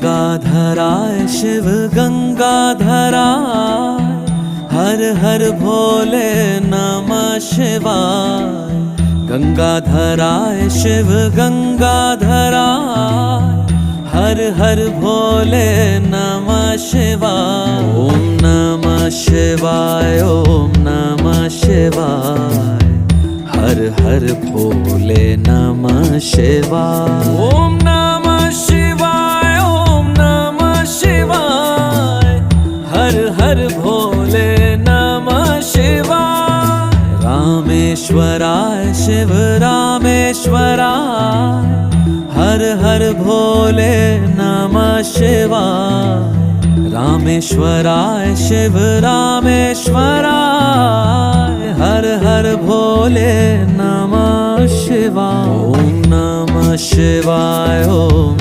गंगाधराय शिव गंगाधराय, हर हर भोले नमः शिवाय। गंगाधराय शिव गंगाधराय, हर हर भोले नमः शिवाय। ओम नमः शिवाय, ओम नमः शिवाय, हर हर भोले नमः शिवाय। ओम नमः शिवाय, ओम नमः शिवाय, हर हर भोले नमः शिवाय। रामेश्वराय शिव रामेश्वराय, हर हर भोले नमः शिवाय। रामेश्वराय शिव रामेश्वराय, हर हर भोले नमः शिवाय। ओम नमः शिवाय, ओम